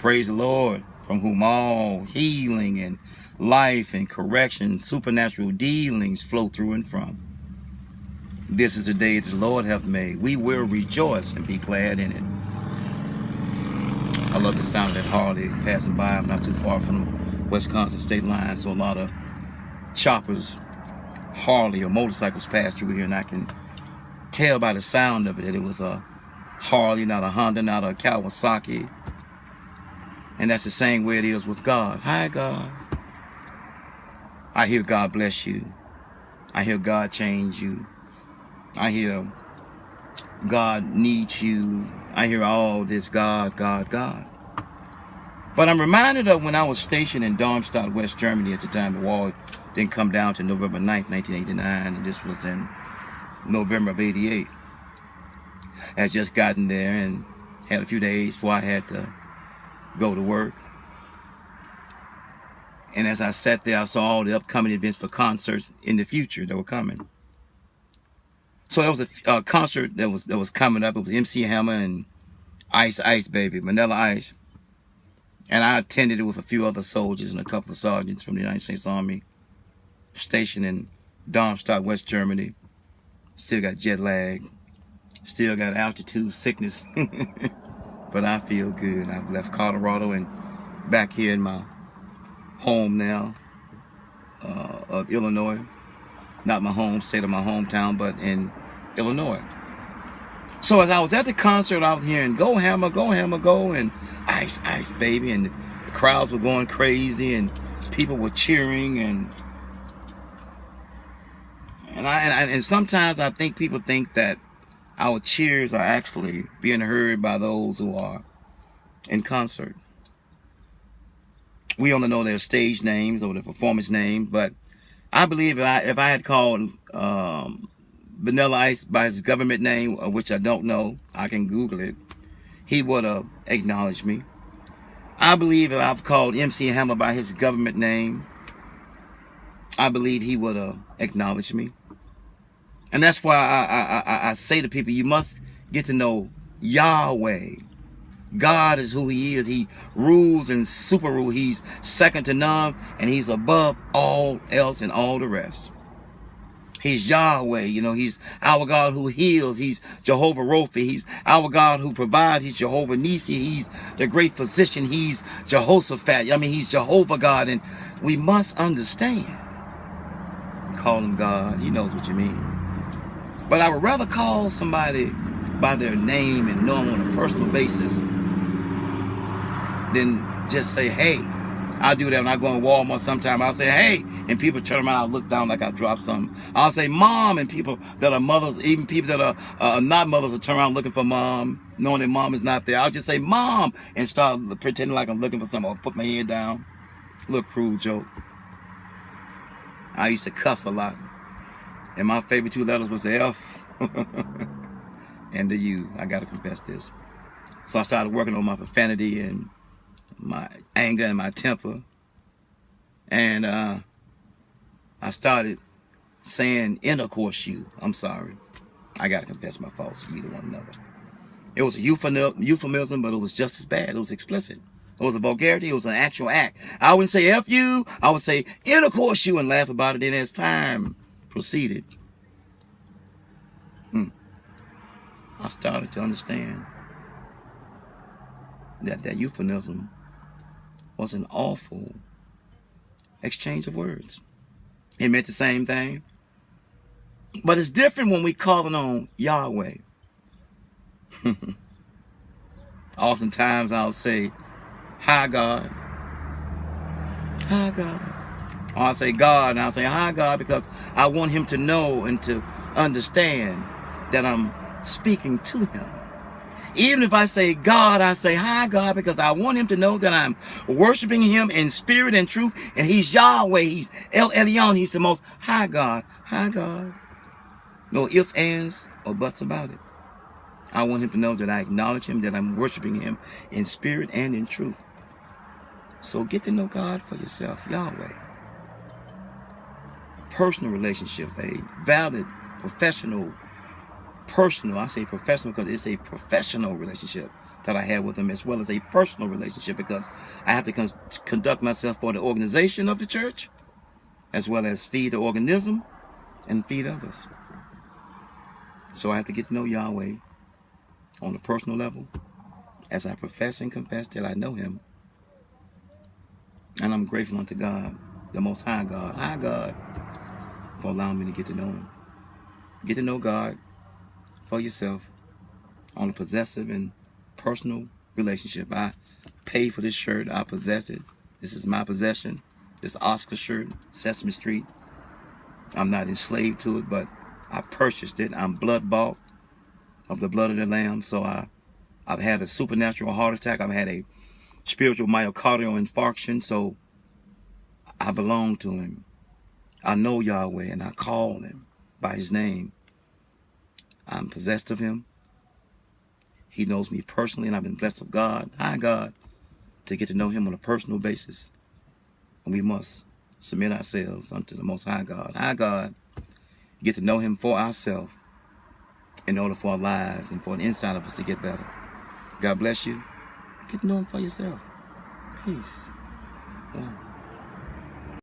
Praise the Lord, from whom all healing and life and correction, supernatural dealings flow through and from. This is the day that the Lord hath made. We will rejoice and be glad in it. I love the sound of that Harley passing by. I'm not too far from the Wisconsin state line, so a lot of choppers, Harley or motorcycles pass through here, and I can tell by the sound of it that it was a Harley, not a Honda, not a Kawasaki. And that's the same way it is with God. Hi, God. I hear God bless you. I hear God change you. I hear God needs you. I hear all this God, God, God. But I'm reminded of when I was stationed in Darmstadt, West Germany at the time the wall didn't come down to November 9th, 1989, and this was in November of 88. I had just gotten there and had a few days before I had to go to work. And as I sat there, I saw all the upcoming events for concerts in the future that were coming. So there was a concert that was coming up. It was MC Hammer and Ice Baby, Vanilla Ice. And I attended it with a few other soldiers and a couple of sergeants from the United States Army stationed in Darmstadt, West Germany. Still got jet lag. Still got altitude sickness. But I feel good. I've left Colorado and back here in my home now of Illinois. Not my home state or my hometown, but in Illinois. So as I was at the concert, I was hearing "Go Hammer, Go Hammer, Go" and Ice Baby, and the crowds were going crazy and people were cheering, and sometimes I think people think that our cheers are actually being heard by those who are in concert. We only know their stage names or their performance names, but I believe if I had called Vanilla Ice by his government name, which I don't know, I can Google it, he would have acknowledged me. I believe if I've called MC Hammer by his government name, I believe he would have acknowledged me. And that's why I say to people, you must get to know Yahweh. God is who he is. He rules and super rule. He's second to none, and he's above all else and all the rest. He's Yahweh, you know, he's our God who heals. He's Jehovah Rapha. He's our God who provides. He's Jehovah Nisi. He's the great physician. He's Jehoshaphat. I mean, he's Jehovah God, and we must understand. Call him God. He knows what you mean. But I would rather call somebody by their name and know them on a personal basis than just say, hey. I do that when I go in Walmart sometime. I'll say, hey, and people turn around, I'll look down like I dropped something. I'll say, mom, and people that are mothers, even people that are not mothers, will turn around looking for mom, knowing that mom is not there. I'll just say, mom, and start pretending like I'm looking for something. I'll put my head down. A little cruel joke. I used to cuss a lot. And my favorite two letters was the F and the U. I got to confess this. So I started working on my profanity and my anger and my temper, and I started saying intercourse you. I'm sorry, I gotta confess my faults to you to one another. It was a euphemism, but it was just as bad. It was explicit. It was a vulgarity. It was an actual act. I wouldn't say F you, I would say intercourse you and laugh about it. And as time proceeded, I started to understand that euphemism was an awful exchange of words. It meant the same thing, but it's different when we call it on Yahweh. Oftentimes I'll say, hi God, hi God. Or I'll say God, and I'll say hi God, because I want him to know and to understand that I'm speaking to him. Even if I say God, I say hi God, because I want him to know that I'm worshiping him in spirit and truth. And he's Yahweh. He's El Elyon. He's the most high God. Hi God. No ifs, ands, or buts about it. I want him to know that I acknowledge him, that I'm worshiping him in spirit and in truth. So get to know God for yourself, Yahweh. Personal relationship, a valid, professional, personal. I say professional because it's a professional relationship. that I have with him, as well as a personal relationship, because I have to conduct myself for the organization of the church, as well as feed the organism and feed others. So I have to get to know Yahweh on a personal level, as I profess and confess that I know him. And I'm grateful unto God, the Most High God, for allowing me to get to know him. Get to know God for yourself on a possessive and personal relationship. I paid for this shirt. I possess it. This is my possession. This Oscar shirt, Sesame Street. I'm not enslaved to it, but I purchased it. I'm blood bought of the blood of the Lamb. So I've had a supernatural heart attack. I've had a spiritual myocardial infarction. So I belong to him. I know Yahweh, and I call him by his name. I'm possessed of him. He knows me personally, and I've been blessed of God, high God, to get to know him on a personal basis. And we must submit ourselves unto the Most High God, get to know him for ourselves in order for our lives and for the inside of us to get better. God bless you. Get to know him for yourself. Peace. Wow.